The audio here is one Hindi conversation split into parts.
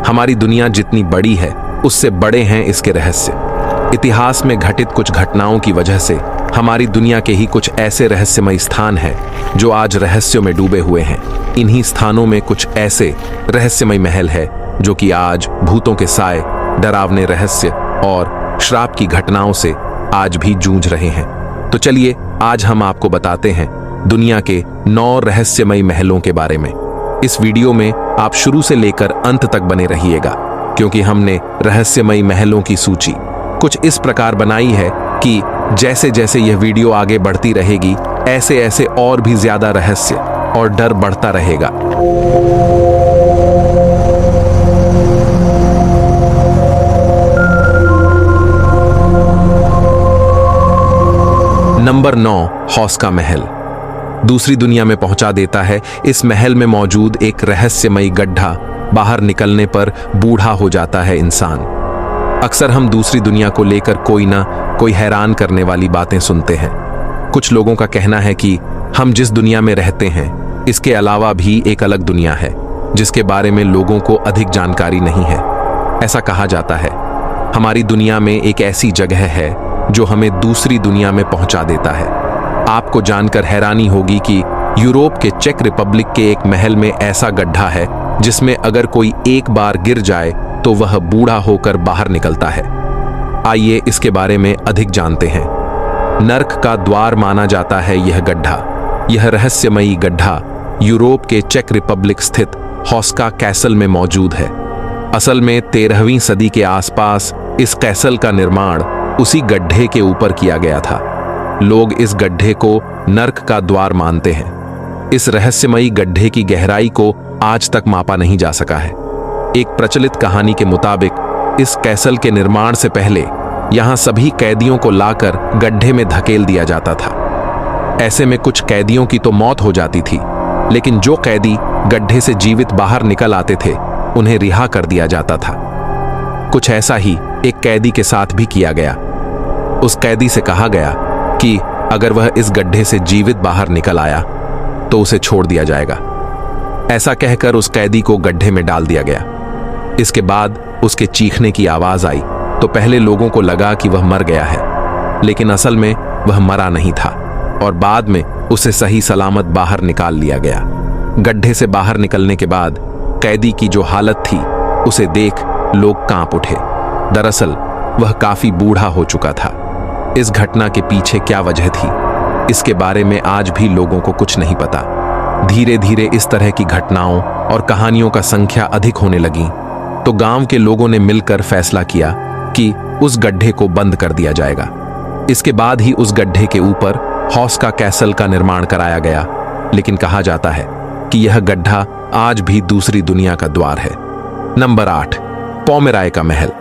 हमारी दुनिया जितनी बड़ी है उससे बड़े हैं इसके रहस्य। इतिहास में घटित कुछ घटनाओं की वजह से हमारी दुनिया के ही कुछ ऐसे रहस्यमय स्थान हैं जो आज रहस्यों में डूबे हुए हैं। इन्हीं स्थानों में कुछ ऐसे रहस्यमय महल है जो कि आज भूतों के साए, डरावने रहस्य और श्राप की घटनाओं से आज भी जूझ रहे हैं। तो चलिए आज हम आपको बताते हैं दुनिया के 9 रहस्यमय महलों के बारे में। इस वीडियो में आप शुरू से लेकर अंत तक बने रहिएगा, क्योंकि हमने रहस्यमय महलों की सूची कुछ इस प्रकार बनाई है कि जैसे जैसे यह वीडियो आगे बढ़ती रहेगी ऐसे ऐसे और भी ज्यादा रहस्य और डर बढ़ता रहेगा। नंबर 9, हौस का महल दूसरी दुनिया में पहुंचा देता है। इस महल में मौजूद एक रहस्यमयी गड्ढा, बाहर निकलने पर बूढ़ा हो जाता है इंसान। अक्सर हम दूसरी दुनिया को लेकर कोई ना कोई हैरान करने वाली बातें सुनते हैं। कुछ लोगों का कहना है कि हम जिस दुनिया में रहते हैं इसके अलावा भी एक अलग दुनिया है जिसके बारे में लोगों को अधिक जानकारी नहीं है। ऐसा कहा जाता है हमारी दुनिया में एक ऐसी जगह है जो हमें दूसरी दुनिया में पहुंचा देता है। आपको जानकर हैरानी होगी कि यूरोप के चेक रिपब्लिक के एक महल में ऐसा गड्ढा है जिसमें अगर कोई एक बार गिर जाए तो वह बूढ़ा होकर बाहर निकलता है। आइए इसके बारे में अधिक जानते हैं। नर्क का द्वार माना जाता है यह गड्ढा। यह रहस्यमयी गड्ढा यूरोप के चेक रिपब्लिक स्थित हौस्का कैसल में मौजूद है। असल में 13वीं सदी के आसपास इस कैसल का निर्माण उसी गड्ढे के ऊपर किया गया था। लोग इस गड्ढे को नर्क का द्वार मानते हैं। इस रहस्यमयी गड्ढे की गहराई को आज तक मापा नहीं जा सका है। एक प्रचलित कहानी के मुताबिक इस कैसल के निर्माण से पहले यहां सभी कैदियों को लाकर गड्ढे में धकेल दिया जाता था। ऐसे में कुछ कैदियों की तो मौत हो जाती थी, लेकिन जो कैदी गड्ढे से जीवित बाहर निकल आते थे उन्हें रिहा कर दिया जाता था। कुछ ऐसा ही एक कैदी के साथ भी किया गया। उस कैदी से कहा गया कि अगर वह इस गड्ढे से जीवित बाहर निकल आया तो उसे छोड़ दिया जाएगा। ऐसा कहकर उस कैदी को गड्ढे में डाल दिया गया। इसके बाद उसके चीखने की आवाज आई तो पहले लोगों को लगा कि वह मर गया है, लेकिन असल में वह मरा नहीं था और बाद में उसे सही सलामत बाहर निकाल लिया गया। गड्ढे से बाहर निकलने के बाद कैदी की जो हालत थी उसे देख लोग कांप उठे। दरअसल वह काफी बूढ़ा हो चुका था। इस घटना के पीछे क्या वजह थी, इसके बारे में आज भी लोगों को कुछ नहीं पता। धीरे धीरे इस तरह की घटनाओं और कहानियों का संख्या अधिक होने लगी तो गांव के लोगों ने मिलकर फैसला किया कि उस गड्ढे को बंद कर दिया जाएगा। इसके बाद ही उस गड्ढे के ऊपर हौस्का कैसल का निर्माण कराया गया, लेकिन कहा जाता है कि यह गड्ढा आज भी दूसरी दुनिया का द्वार है। नंबर 8, पोमेराय का महल।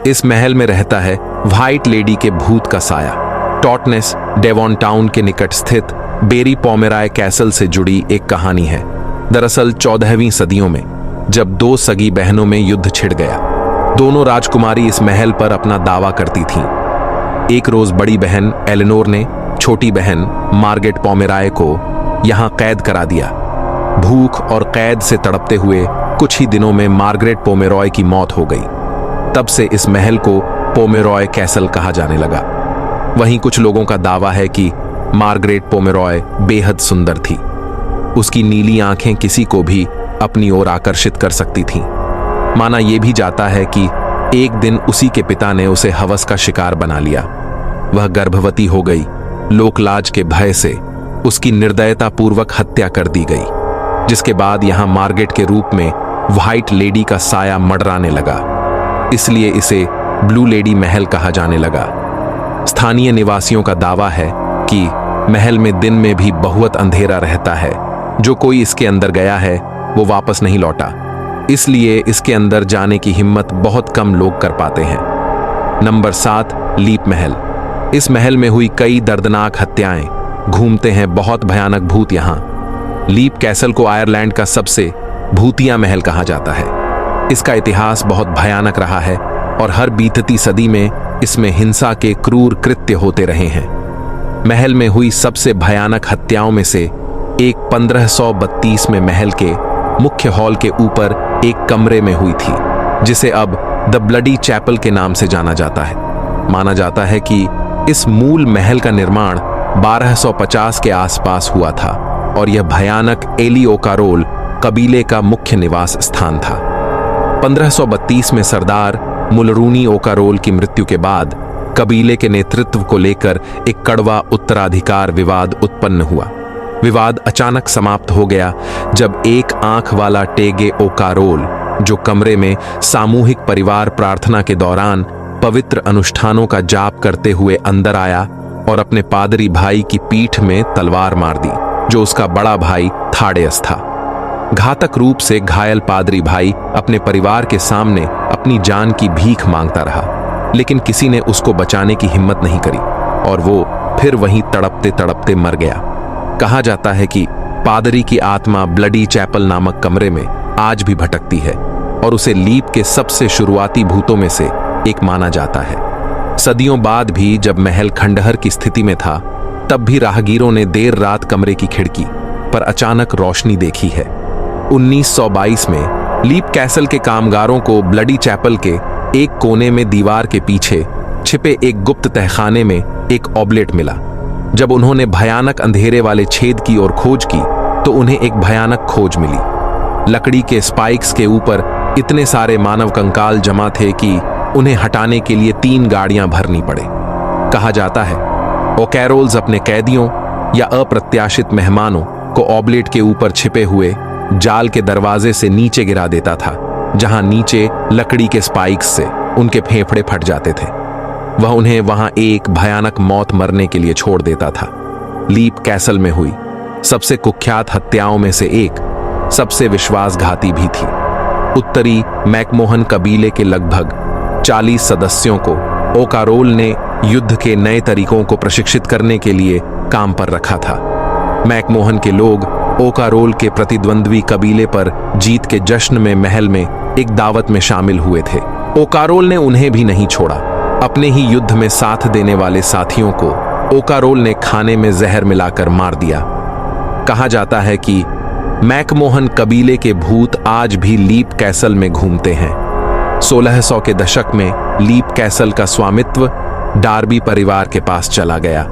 इस महल में रहता है व्हाइट लेडी के भूत का साया। टॉटनेस, डेवॉन टाउन के निकट स्थित बेरी पोमेराय कैसल से जुड़ी एक कहानी है। दरअसल 14वीं सदियों में जब 2 सगी बहनों में युद्ध छिड़ गया, दोनों राजकुमारी इस महल पर अपना दावा करती थीं। एक रोज बड़ी बहन एलेनोर ने छोटी बहन मार्गरेट पोमेराय को यहां कैद करा दिया। भूख और कैद से तड़पते हुए कुछ ही दिनों में मार्गरेट पोमेरॉय की मौत हो गई। तब से इस महल को पोमेरॉय कैसल कहा जाने लगा। वहीं कुछ लोगों का दावा है कि मार्गरेट पोमेरॉय बेहद सुंदर थी। उसकी नीली आंखें किसी को भी अपनी ओर आकर्षित कर सकती थीं। माना यह भी जाता है कि एक दिन उसी के पिता ने उसे हवस का शिकार बना लिया। वह गर्भवती हो गई। लोकलाज के भय से उसकी निर्दयतापूर्वक हत्या कर दी गई, जिसके बाद यहां मार्गरेट के रूप में व्हाइट लेडी का साया मंडराने लगा। इसलिए इसे ब्लू लेडी महल कहा जाने लगा। स्थानीय निवासियों का दावा है कि महल में दिन में भी बहुत अंधेरा रहता है। जो कोई इसके अंदर गया है वो वापस नहीं लौटा, इसलिए इसके अंदर जाने की हिम्मत बहुत कम लोग कर पाते हैं। नंबर 7, लीप महल। इस महल में हुई कई दर्दनाक हत्याएं। घूमते हैं बहुत भयानक भूत यहां। लीप कैसल को आयरलैंड का सबसे भूतिया महल कहा जाता है। इसका इतिहास बहुत भयानक रहा है और हर बीतती सदी में इसमें हिंसा के क्रूर कृत्य होते रहे हैं। महल में हुई सबसे भयानक हत्याओं में से एक 1532 में महल के मुख्य हॉल के ऊपर एक कमरे में हुई थी। जिसे अब द ब्लडी चैपल के नाम से जाना जाता है। माना जाता है कि इस मूल महल का निर्माण 1250 के आसपास हुआ था और यह भयानक एली ओकारोल कबीले का मुख्य निवास स्थान था। 1532 में सरदार मुलरूनी ओकारोल की मृत्यु के बाद कबीले के नेतृत्व को लेकर एक कड़वा उत्तराधिकार विवाद उत्पन्न हुआ। विवाद अचानक समाप्त हो गया जब एक आंख वाला टेगे ओकारोल, जो कमरे में सामूहिक परिवार प्रार्थना के दौरान पवित्र अनुष्ठानों का जाप करते हुए अंदर आया और अपने पादरी भाई की पीठ में तलवार मार दी, जो उसका बड़ा भाई थाडेस था। घातक रूप से घायल पादरी भाई अपने परिवार के सामने अपनी जान की भीख मांगता रहा, लेकिन किसी ने उसको बचाने की हिम्मत नहीं करी और वो फिर वहीं तड़पते तड़पते मर गया। कहा जाता है कि पादरी की आत्मा ब्लडी चैपल नामक कमरे में आज भी भटकती है और उसे लीप के सबसे शुरुआती भूतों में से एक माना जाता है। सदियों बाद भी जब महल खंडहर की स्थिति में था, तब भी राहगीरों ने देर रात कमरे की खिड़की पर अचानक रोशनी देखी है। 1922 में लीप कैसल के कामगारों को ब्लडी चैपल के एक कोने में दीवार के पीछे छिपे एक गुप्त तहखाने में एक ऑब्लेट मिला। जब उन्होंने भयानक अंधेरे वाले छेद की ओर खोज की तो उन्हें एक भयानक खोज मिली। लकड़ी के स्पाइक्स के ऊपर इतने सारे मानव कंकाल जमा थे कि उन्हें हटाने के लिए 3 गाड़ियां भरनी पड़े। कहा जाता है ओकैरोल्स अपने कैदियों या अप्रत्याशित मेहमानों को ऑब्लेट के ऊपर छिपे हुए जाल के दरवाजे से नीचे गिरा देता था, जहां नीचे लकड़ी के स्पाइक्स से उनके फेफड़े फट जाते थे। वह उन्हें वहां एक भयानक मौत मरने के लिए छोड़ देता था। लीप कैसल में हुई सबसे कुख्यात हत्याओं में से एक सबसे विश्वासघाती भी थी। उत्तरी मैकमोहन कबीले के लगभग 40 सदस्यों को ओकारोल ने युद्ध के नए तरीकों को प्रशिक्षित करने के लिए काम पर रखा था। मैकमोहन के लोग ओकारोल के प्रतिद्वंद्वी कबीले पर जीत के जश्न में महल में एक दावत में शामिल हुए थे। ओकारोल ने उन्हें भी नहीं छोड़ा। अपने ही युद्ध में साथ देने वाले साथियों को ओकारोल ने खाने में जहर मिलाकर मार दिया। कहा जाता है कि मैकमोहन कबीले के भूत आज भी लीप कैसल में घूमते हैं। 1600 के दशक में लीप कैसल का स्वामित्व डार्बी परिवार के पास चला गया,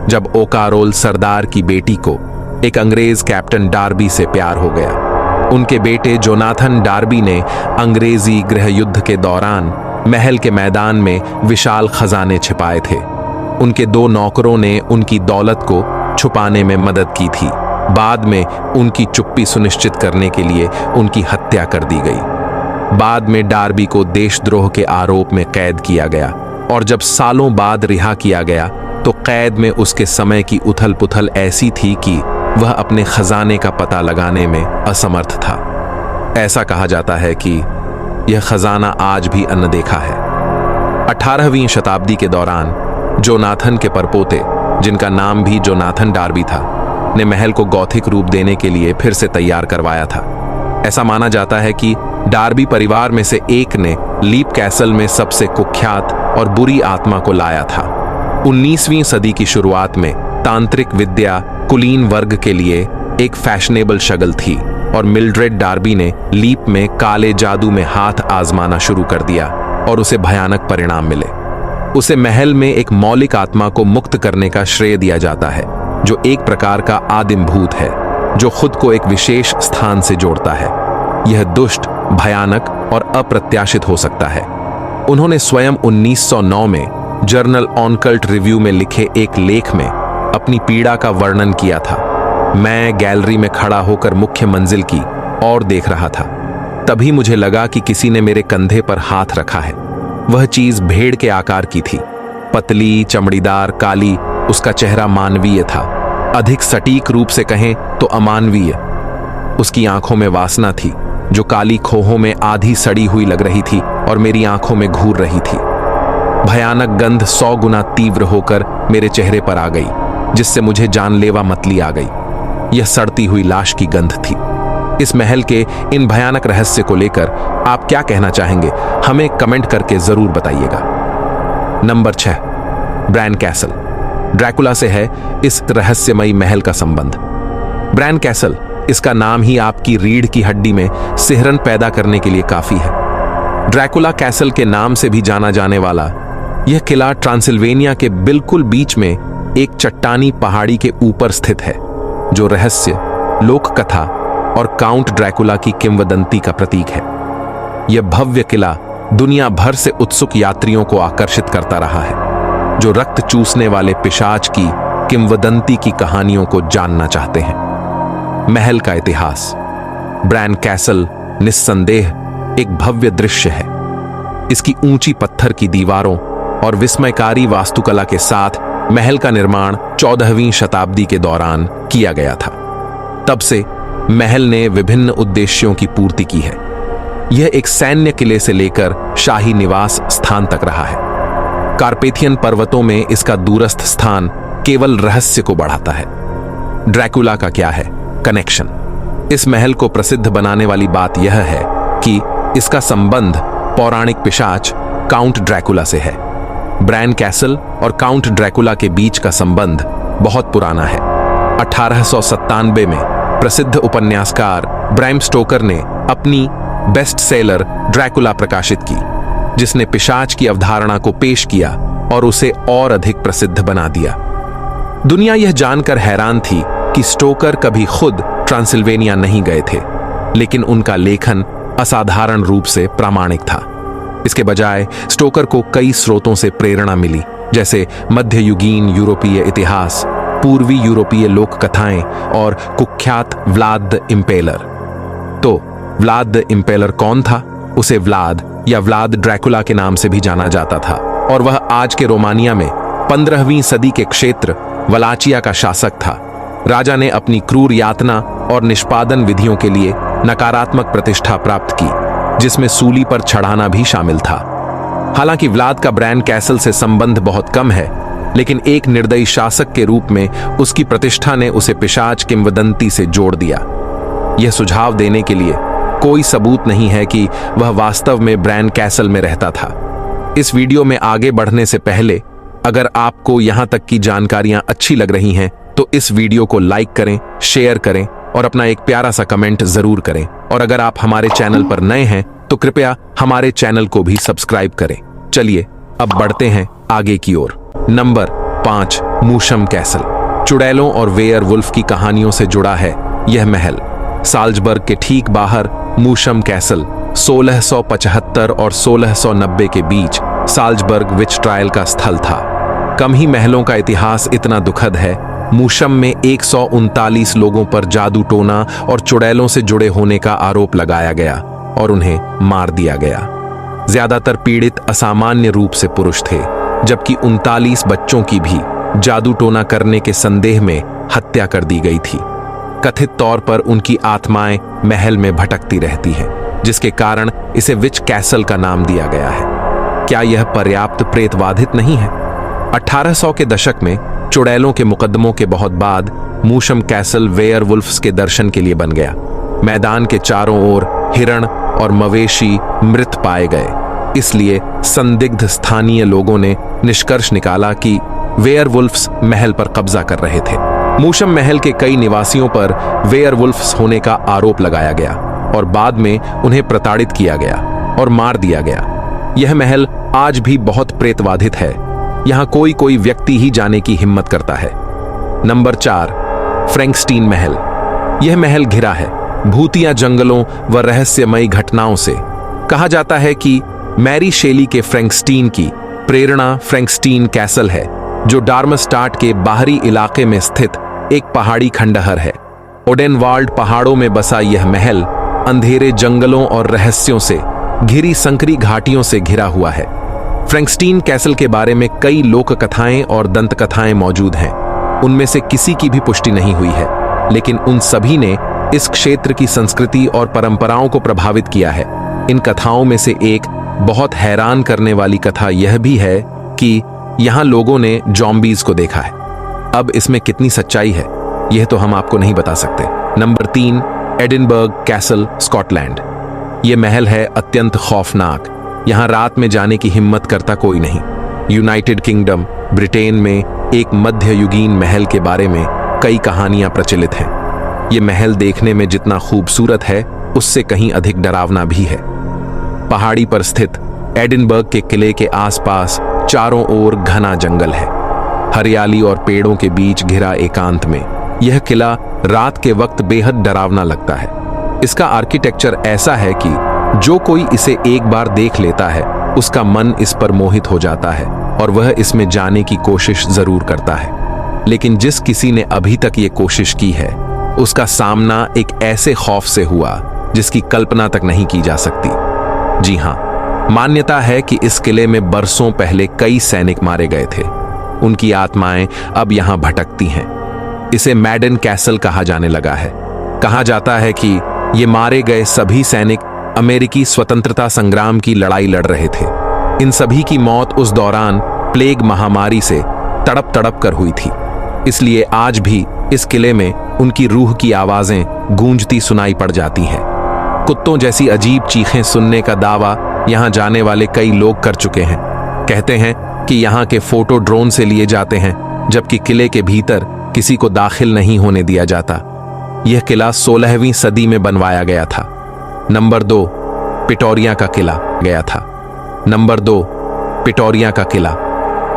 जब ओकारोल सरदार की बेटी को एक अंग्रेज कैप्टन डार्बी से प्यार हो गया। उनके बेटे जोनाथन डार्बी ने अंग्रेजी गृह युद्ध के दौरान महल के मैदान में विशाल खजाने छिपाए थे। उनके 2 नौकरों ने उनकी दौलत को छुपाने में मदद की थी। बाद में उनकी चुप्पी सुनिश्चित करने के लिए उनकी हत्या कर दी गई। बाद में डार्बी को देशद्रोह के आरोप में कैद किया गया और जब सालों बाद रिहा किया गया तो कैद में उसके समय की उथल पुथल ऐसी थी कि वह अपने खजाने का पता लगाने में असमर्थ था। ऐसा कहा जाता है कि यह खजाना आज भी अनदेखा है। 18वीं शताब्दी के दौरान जोनाथन के परपोते, जिनका नाम भी जोनाथन डार्बी था, ने महल को गॉथिक रूप देने के लिए फिर से तैयार करवाया था। ऐसा माना जाता है कि डार्बी परिवार में से एक ने लीप कैसल में सबसे कुख्यात और बुरी आत्मा को लाया था। 19वीं सदी की शुरुआत में तांत्रिक विद्या कुलीन वर्ग के लिए एक फैशनेबल शगल थी और मिल्ड्रेड डार्बी ने लीप में काले जादू में हाथ आजमाना शुरू कर दिया और उसे भयानक परिणाम मिले। उसे महल में एक मौलिक आत्मा को मुक्त करने का श्रेय दिया जाता है, जो एक प्रकार का आदिम भूत है जो खुद को एक विशेष स्थान से जोड़ता है। यह दुष्ट, भयानक और अप्रत्याशित हो सकता है। उन्होंने स्वयं 1909 में जर्नल ऑनकल्ट रिव्यू में लिखे एक लेख में अपनी पीड़ा का वर्णन किया था। मैं गैलरी में खड़ा होकर मुख्य मंजिल की और देख रहा था। तभी मुझे लगा कि किसी ने मेरे कंधे पर हाथ रखा है। वह चीज भेड़ के आकार की थी, पतली, चमड़ीदार, काली। उसका चेहरा मानवीय था, अधिक सटीक रूप से कहें तो अमानवीय। उसकी आंखों में वासना थी जो काली खोहों में आधी सड़ी हुई लग रही थी और मेरी आंखों में घूर रही थी। भयानक गंध 100 गुना तीव्र होकर मेरे चेहरे पर आ गई, जिससे मुझे जानलेवा मतली आ गई। यह सड़ती हुई लाश की गंध थी। इस महल के इन भयानक रहस्य को लेकर आप क्या कहना चाहेंगे, हमें कमेंट करके जरूर बताइएगा। Number 6, bran castle. ड्रैकुला से है इस रहस्यमयी महल का संबंध। ब्रैन कैसल, इसका नाम ही आपकी रीढ़ की हड्डी में सिहरन पैदा करने के लिए काफी है। ड्रैकुला कैसल के नाम से भी जाना जाने वाला यह किला ट्रांसिल्वेनिया के बिल्कुल बीच में एक चट्टानी पहाड़ी के ऊपर स्थित है, जो रहस्य, लोक कथा और काउंट ड्रैकुला की किंवदंती का प्रतीक है। यह भव्य किला दुनिया भर से उत्सुक यात्रियों को आकर्षित करता रहा है, जो रक्त चूसने वाले पिशाच की किंवदंती की कहानियों को जानना चाहते हैं। महल का इतिहास। ब्रैन कैसल निस्संदेह एक भव्य दृश्य है। इसकी ऊंची पत्थर की दीवारों और विस्मयकारी वास्तुकला के साथ महल का निर्माण 14वीं शताब्दी के दौरान किया गया था। तब से महल ने विभिन्न उद्देश्यों की पूर्ति की है। यह एक सैन्य किले से लेकर शाही निवास स्थान तक रहा है। कार्पेथियन पर्वतों में इसका दूरस्थ स्थान केवल रहस्य को बढ़ाता है। ड्रैकुला का क्या है कनेक्शन? इस महल को प्रसिद्ध बनाने वाली बात यह है कि इसका संबंध पौराणिक पिशाच काउंट ड्रैकुला से है। ब्रैन कैसल और काउंट ड्रैकुला के बीच का संबंध बहुत पुराना है। 1897 में प्रसिद्ध उपन्यासकार ब्रैम स्टोकर ने अपनी बेस्ट सेलर ड्रैकुला प्रकाशित की, जिसने पिशाच की अवधारणा को पेश किया और उसे और अधिक प्रसिद्ध बना दिया। दुनिया यह जानकर हैरान थी कि स्टोकर कभी खुद ट्रांसिल्वेनिया नहीं गए थे, लेकिन उनका लेखन असाधारण रूप से प्रामाणिक था। इसके बजाय स्टोकर को कई स्रोतों से प्रेरणा मिली, जैसे मध्ययुगीन यूरोपीय इतिहास, पूर्वी यूरोपीय लोक कथाएं और कुख्यात व्लाद द इम्पेलर। तो व्लाद द इम्पेलर कौन था? उसे व्लाद या व्लाद ड्रैकुला के नाम से भी जाना जाता था, और वह आज के रोमानिया में 15वीं सदी के क्षेत्र वलाचिया का शासक था। राजा ने अपनी क्रूर यातना और निष्पादन विधियों के लिए नकारात्मक प्रतिष्ठा प्राप्त की, जिसमें सूली पर चढ़ाना भी शामिल था। हालांकि व्लाद का ब्रैन कैसल से संबंध बहुत कम है, लेकिन एक निर्दयी शासक के रूप में उसकी प्रतिष्ठा ने उसे पिशाच किंवदंती से जोड़ दिया। यह सुझाव देने के लिए कोई सबूत नहीं है कि वह वास्तव में ब्रैन कैसल में रहता था। इस वीडियो में आगे बढ़ने से पहले, अगर आपको यहां तक की जानकारियां अच्छी लग रही हैं, तो इस वीडियो को लाइक करें, शेयर करें और अपना एक प्यारा सा कमेंट जरूर करें। और अगर आप हमारे चैनल पर नए हैं तो कृपया हमारे चैनल को भी सब्सक्राइब करें। चलिए अब बढ़ते हैं आगे की ओर। Number 5, मूशम castle. चुड़ैलों और वेयरवुल्फ की कहानियों से जुड़ा है यह महल। साल्जबर्ग के ठीक बाहर मूशम कैसल 1675 और 1690 के बीच साल्जबर्ग विच ट्रायल का स्थल था। कम ही महलों का इतिहास इतना दुखद है। मूशम में 139 लोगों पर जादू टोना और चुड़ैलों से जुड़े होने का आरोप लगाया गया और उन्हें मार दिया गया। ज्यादातर पीड़ित असामान्य रूप से पुरुष थे, जबकि 39 बच्चों की भी जादू टोना करने के संदेह में हत्या कर दी गई थी। कथित तौर पर उनकी आत्माएं महल में भटकती रहती हैं, जिसके कारण इसे विच कैसल का नाम दिया गया है। क्या यह पर्याप्त प्रेतवाधित नहीं है? 1800 के दशक में चुड़ैलों के मुकदमों के बहुत बाद मूशम कैसल वेयरवुल्फ्स के दर्शन के लिए बन गया। मैदान के चारों ओर हिरण और मवेशी मृत पाए गए, इसलिए संदिग्ध स्थानीय लोगों ने निष्कर्ष निकाला कि वेयरवुल्फ्स महल पर कब्जा कर रहे थे। मूशम महल के कई निवासियों पर वेयरवुल्फ्स होने का आरोप लगाया गया और बाद में उन्हें प्रताड़ित किया गया और मार दिया गया। यह महल आज भी बहुत प्रेतवाधित है। यहां कोई कोई व्यक्ति ही जाने की हिम्मत करता है। नंबर 4, फ्रैंकस्टीन महल। यह महल घिरा है भूतिया जंगलों व रहस्यमयी घटनाओं से। कहा जाता है कि मैरी शेली के फ्रैंकस्टीन की प्रेरणा फ्रैंकस्टीन कैसल है, जो डार्मस्टाट के बाहरी इलाके में स्थित एक पहाड़ी खंडहर है। ओडेनवाल्ड पहाड़ों में बसा यह महल अंधेरे जंगलों और रहस्यों से घिरी संकरी घाटियों से घिरा हुआ है। फ्रैंकस्टीन कैसल के बारे में कई लोक कथाएं और दंत कथाएं मौजूद हैं। उनमें से किसी की भी पुष्टि नहीं हुई है, लेकिन उन सभी ने इस क्षेत्र की संस्कृति और परंपराओं को प्रभावित किया है। इन कथाओं में से एक बहुत हैरान करने वाली कथा यह भी है कि यहां लोगों ने जॉम्बीज को देखा है। अब इसमें कितनी सच्चाई है, यह तो हम आपको नहीं बता सकते। Number 3, Edinburgh castle, Scotland. यह महल है अत्यंत खौफनाक। यहां रात में जाने की हिम्मत करता कोई नहीं। यूनाइटेड किंगडम ब्रिटेन में एक मध्ययुगीन महल के बारे में कई कहानियां प्रचलित हैं। यह महल देखने में जितना खूबसूरत है, उससे कहीं अधिक डरावना भी है। पहाड़ी पर स्थित एडिनबर्ग के किले के आसपास चारों ओर घना जंगल है। हरियाली और पेड़ों के बीच घिरा एकांत में यह किला रात के वक्त बेहद डरावना लगता है। इसका आर्किटेक्चर ऐसा है कि जो कोई इसे एक बार देख लेता है उसका मन इस पर मोहित हो जाता है और वह इसमें जाने की कोशिश जरूर करता है। लेकिन जिस किसी ने अभी तक ये कोशिश की है उसका सामना एक ऐसे खौफ से हुआ जिसकी कल्पना तक नहीं की जा सकती। जी हां, मान्यता है कि इस किले में बरसों पहले कई सैनिक मारे गए थे। उनकी आत्माएं अब यहां भटकती हैं। इसे मैडन कैसल कहा जाने लगा है। कहा जाता है कि ये मारे गए सभी सैनिक अमेरिकी स्वतंत्रता संग्राम की लड़ाई लड़ रहे थे। इन सभी की मौत उस दौरान प्लेग महामारी से तड़प तड़प कर हुई थी। इसलिए आज भी इस किले में उनकी रूह की आवाजें गूंजती सुनाई पड़ जाती हैं। कुत्तों जैसी अजीब चीखें सुनने का दावा यहां जाने वाले कई लोग कर चुके हैं। कहते हैं कि यहां के फोटो ड्रोन से लिए जाते हैं, जबकि किले के भीतर किसी को दाखिल नहीं होने दिया जाता। यह किला 16वीं सदी में बनवाया गया था। नंबर 2, पिटोरिया का किला गया था। नंबर 2, पिटोरिया का किला।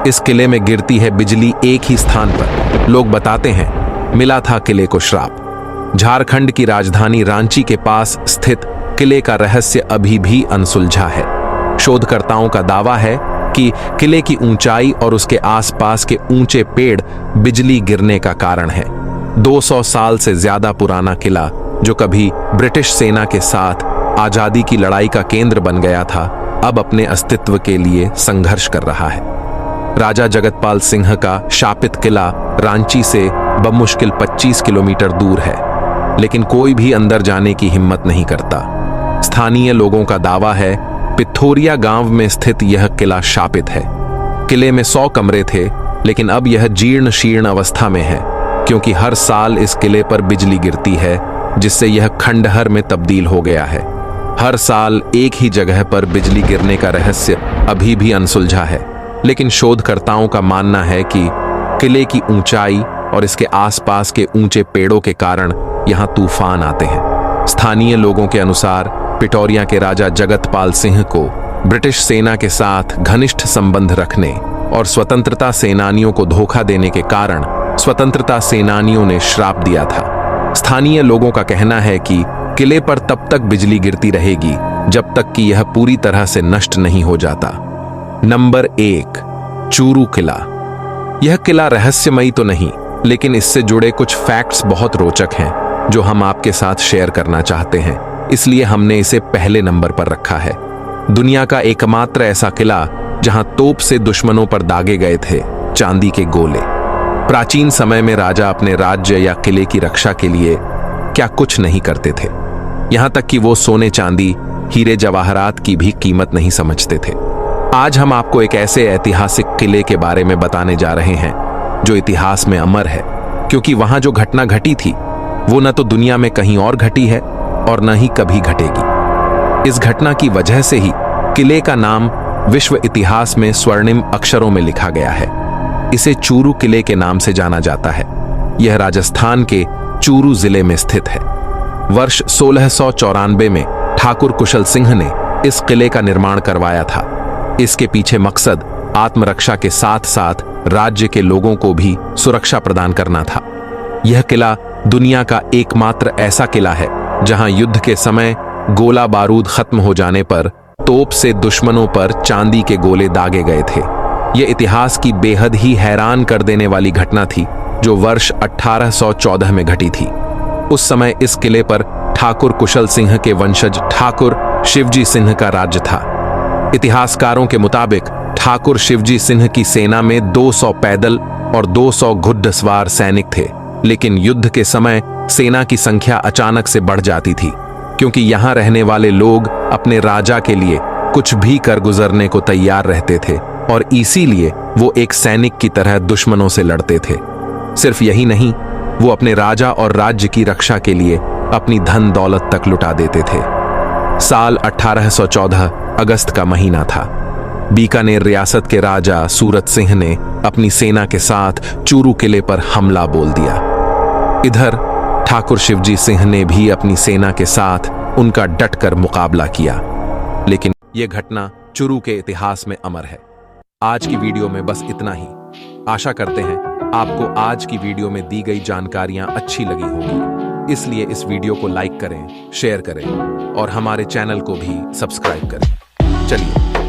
इस किले में गिरती है बिजली एक ही स्थान पर। लोग बताते हैं मिला था किले को श्राप। झारखंड की राजधानी रांची के पास स्थित किले का रहस्य अभी भी अनसुलझा है। शोधकर्ताओं का दावा है कि किले की ऊंचाई और उसके आसपास के ऊंचे पेड़ बिजली गिरने का कारण है। 200 साल से ज्यादा पुराना किला जो कभी ब्रिटिश सेना के साथ आजादी की लड़ाई का केंद्र बन गया था, अब अपने अस्तित्व के लिए संघर्ष कर रहा है। राजा जगतपाल सिंह का शापित किला रांची से बमुश्किल 25 किलोमीटर दूर है, लेकिन कोई भी अंदर जाने की हिम्मत नहीं करता। स्थानीय लोगों का दावा है पिथोरिया गांव में स्थित यह किला शापित है। किले में 100 कमरे थे, लेकिन अब यह जीर्ण शीर्ण अवस्था में है, क्योंकि हर साल इस किले पर बिजली गिरती है, जिससे यह खंडहर में तब्दील हो गया है। हर साल एक ही जगह पर बिजली गिरने का रहस्य अभी भी अनसुलझा है, लेकिन शोधकर्ताओं का मानना है कि किले की ऊंचाई और इसके आसपास के ऊंचे पेड़ों के कारण यहां तूफान आते हैं। स्थानीय लोगों के अनुसार पिटोरिया के राजा जगतपाल सिंह को ब्रिटिश सेना के साथ घनिष्ठ संबंध रखने और स्वतंत्रता सेनानियों को धोखा देने के कारण स्वतंत्रता सेनानियों ने श्राप दिया था। स्थानीय लोगों का कहना है कि किले पर तब तक बिजली गिरती रहेगी जब तक कि यह पूरी तरह से नष्ट नहीं हो जाता। नंबर 1, चूरू किला। यह किला रहस्यमयी तो नहीं, लेकिन इससे जुड़े कुछ फैक्ट्स बहुत रोचक हैं जो हम आपके साथ शेयर करना चाहते हैं, इसलिए हमने इसे पहले नंबर पर रखा है। दुनिया का एकमात्र ऐसा किला जहां तोप से दुश्मनों पर दागे गए थे चांदी के गोले। प्राचीन समय में राजा अपने राज्य या किले की रक्षा के लिए क्या कुछ नहीं करते थे, यहां तक कि वो सोने चांदी, हीरे जवाहरात की भी कीमत नहीं समझते थे। आज हम आपको एक ऐसे ऐतिहासिक किले के बारे में बताने जा रहे हैं जो इतिहास में अमर है, क्योंकि वहां जो घटना घटी थी वो न तो दुनिया में कहीं और घटी है और न ही कभी घटेगी। इस घटना की वजह से ही किले का नाम विश्व इतिहास में स्वर्णिम अक्षरों में लिखा गया है। इसे चूरू किले के नाम से जाना जाता है। यह राजस्थान के चूरू जिले में स्थित है। वर्ष 1694 में ठाकुर कुशल सिंह ने इस किले का निर्माण करवाया था। इसके पीछे मकसद आत्मरक्षा के साथ साथ राज्य के लोगों को भी सुरक्षा प्रदान करना था। यह किला दुनिया का एकमात्र ऐसा किला है जहां युद्ध के समय गोला बारूद खत्म हो जाने पर तोप से दुश्मनों पर चांदी के गोले दागे गए थे। यह इतिहास की बेहद ही हैरान कर देने वाली घटना थी जो वर्ष 1814 में घटी थी। उस समय इस किले पर ठाकुर कुशल सिंह के वंशज ठाकुर शिवजी सिंह का राज्य था। इतिहासकारों के मुताबिक ठाकुर शिवजी सिंह की सेना में 200 पैदल और 200 घुड़सवार सैनिक थे, लेकिन युद्ध के समय सेना की संख्या अचानक से बढ़ जाती थी, क्योंकि यहाँ रहने वाले लोग अपने राजा के लिए कुछ भी कर गुजरने को तैयार रहते थे और इसीलिए वो एक सैनिक की तरह दुश्मनों से लड़ते थे। सिर्फ यही नहीं, वो अपने राजा और राज्य की रक्षा के लिए अपनी धन दौलत तक लुटा देते थे। साल 1814 अगस्त का महीना था। बीकानेर रियासत के राजा सूरत सिंह ने अपनी सेना के साथ चूरू किले पर हमला बोल दिया। इधर ठाकुर शिवजी सिंह ने भी अपनी सेना के साथ उनका डटकर मुकाबला किया, लेकिन ये घटना चुरू के इतिहास में अमर है। आज की वीडियो में बस इतना ही। आशा करते हैं आपको आज की वीडियो में दी गई जानकारियां अच्छी लगी होगी, इसलिए इस वीडियो को लाइक करें, शेयर करें और हमारे चैनल को भी सब्सक्राइब करें। चलिए